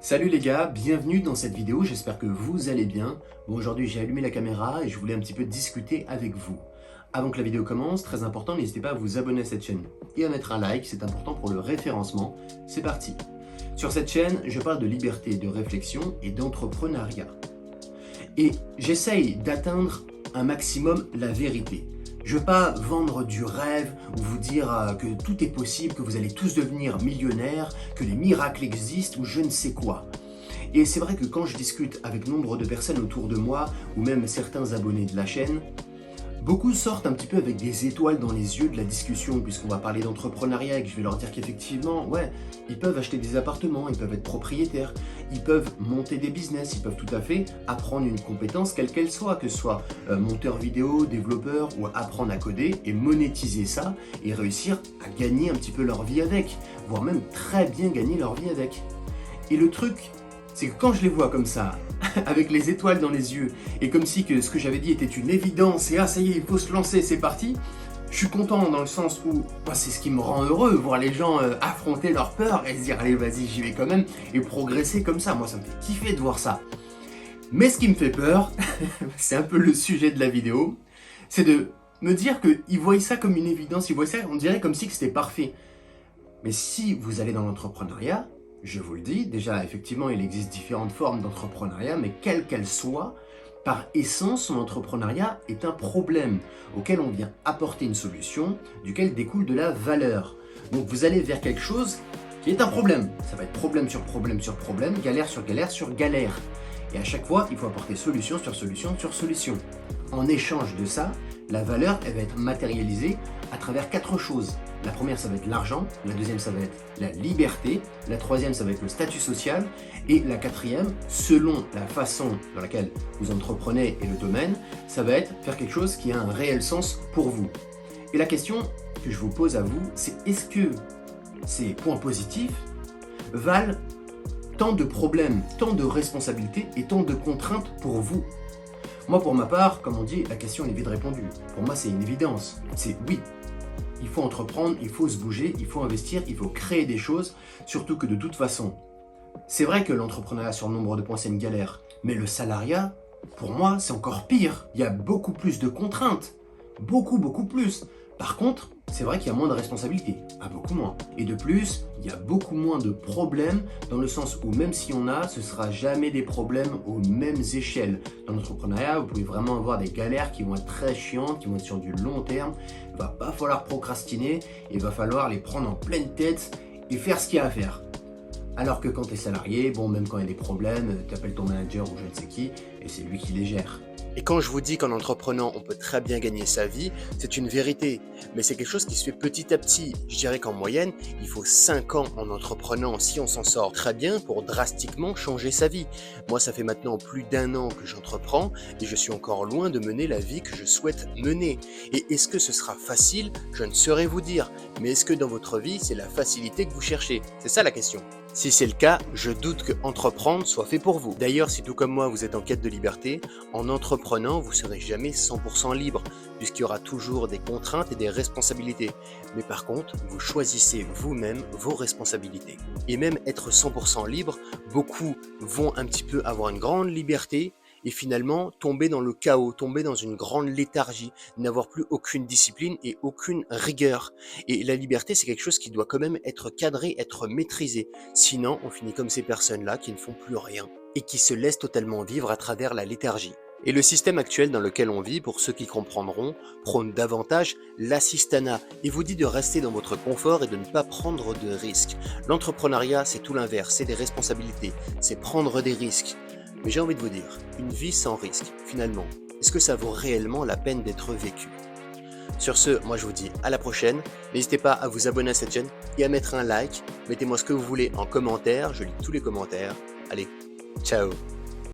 Salut les gars, bienvenue dans cette vidéo, j'espère que vous allez bien. Bon, aujourd'hui j'ai allumé la caméra et je voulais un petit peu discuter avec vous. Avant que la vidéo commence, très important, n'hésitez pas à vous abonner à cette chaîne et à mettre un like, c'est important pour le référencement. C'est parti. Sur cette chaîne, je parle de liberté de réflexion et d'entrepreneuriat. Et j'essaye d'atteindre un maximum la vérité. Je ne veux pas vendre du rêve ou vous dire que tout est possible, que vous allez tous devenir millionnaires, que les miracles existent ou je ne sais quoi. Et c'est vrai que quand je discute avec nombre de personnes autour de moi ou même certains abonnés de la chaîne, beaucoup sortent un petit peu avec des étoiles dans les yeux de la discussion puisqu'on va parler d'entrepreneuriat et que je vais leur dire qu'effectivement, ouais, ils peuvent acheter des appartements, ils peuvent être propriétaires, ils peuvent monter des business, ils peuvent tout à fait apprendre une compétence quelle qu'elle soit, que ce soit monteur vidéo, développeur ou apprendre à coder et monétiser ça et réussir à gagner un petit peu leur vie avec, voire même très bien gagner leur vie avec. Et le truc, c'est que quand je les vois comme ça, avec les étoiles dans les yeux, et comme si que ce que j'avais dit était une évidence, et ah ça y est, il faut se lancer, c'est parti, je suis content dans le sens où c'est ce qui me rend heureux, voir les gens affronter leur peur et se dire allez vas-y j'y vais quand même, et progresser comme ça, moi ça me fait kiffer de voir ça. Mais ce qui me fait peur, c'est un peu le sujet de la vidéo, c'est de me dire qu'ils voient ça comme une évidence, ils voient ça, on dirait comme si c'était parfait. Mais si vous allez dans l'entrepreneuriat, je vous le dis, déjà effectivement il existe différentes formes d'entrepreneuriat, mais quelle qu'elle soit, par essence son entrepreneuriat est un problème auquel on vient apporter une solution, duquel découle de la valeur. Donc vous allez vers quelque chose qui est un problème, ça va être problème sur problème sur problème, galère sur galère sur galère. Et à chaque fois il faut apporter solution sur solution sur solution. En échange de ça, la valeur elle va être matérialisée à travers 4 choses. La première, ça va être l'argent, la deuxième, ça va être la liberté, la troisième, ça va être le statut social, et la quatrième, selon la façon dans laquelle vous entreprenez et le domaine, ça va être faire quelque chose qui a un réel sens pour vous. Et la question que je vous pose à vous, c'est est-ce que ces points positifs valent tant de problèmes, tant de responsabilités et tant de contraintes pour vous? Moi, pour ma part, comme on dit, la question est vite répondue. Pour moi, c'est une évidence. C'est oui. Il faut entreprendre, il faut se bouger, il faut investir, il faut créer des choses, surtout que de toute façon, c'est vrai que l'entrepreneuriat sur nombre de points c'est une galère, mais le salariat, pour moi, c'est encore pire. Il y a beaucoup plus de contraintes, beaucoup plus. Par contre, c'est vrai qu'il y a moins de responsabilités, beaucoup moins. Et de plus, il y a beaucoup moins de problèmes dans le sens où même si on a, ce sera jamais des problèmes aux mêmes échelles. Dans l'entrepreneuriat, vous pouvez vraiment avoir des galères qui vont être très chiantes, qui vont être sur du long terme. Il va pas falloir procrastiner, il va falloir les prendre en pleine tête et faire ce qu'il y a à faire. Alors que quand tu es salarié, bon, même quand il y a des problèmes, tu appelles ton manager ou je ne sais qui, et c'est lui qui les gère. Et quand je vous dis qu'en entreprenant, on peut très bien gagner sa vie, c'est une vérité. Mais c'est quelque chose qui se fait petit à petit. Je dirais qu'en moyenne, il faut 5 ans en entreprenant si on s'en sort très bien pour drastiquement changer sa vie. Moi, ça fait maintenant plus d'1 an que j'entreprends et je suis encore loin de mener la vie que je souhaite mener. Et est-ce que ce sera facile? Je ne saurais vous dire. Mais est-ce que dans votre vie, c'est la facilité que vous cherchez? C'est ça la question. Si c'est le cas, je doute que entreprendre soit fait pour vous. D'ailleurs, si tout comme moi, vous êtes en quête de liberté, en entreprenant, vous serez jamais 100% libre, puisqu'il y aura toujours des contraintes et des responsabilités. Mais par contre, vous choisissez vous-même vos responsabilités. Et même être 100% libre, beaucoup vont un petit peu avoir une grande liberté, et finalement tomber dans le chaos, tomber dans une grande léthargie, n'avoir plus aucune discipline et aucune rigueur. Et la liberté, c'est quelque chose qui doit quand même être cadré, être maîtrisé. Sinon, on finit comme ces personnes-là qui ne font plus rien et qui se laissent totalement vivre à travers la léthargie. Et le système actuel dans lequel on vit, pour ceux qui comprendront, prône davantage l'assistanat et vous dit de rester dans votre confort et de ne pas prendre de risques. L'entrepreneuriat, c'est tout l'inverse, c'est des responsabilités, c'est prendre des risques. Mais j'ai envie de vous dire, une vie sans risque, finalement, est-ce que ça vaut réellement la peine d'être vécu? Sur ce, moi je vous dis à la prochaine. N'hésitez pas à vous abonner à cette chaîne et à mettre un like. Mettez-moi ce que vous voulez en commentaire, je lis tous les commentaires. Allez, ciao!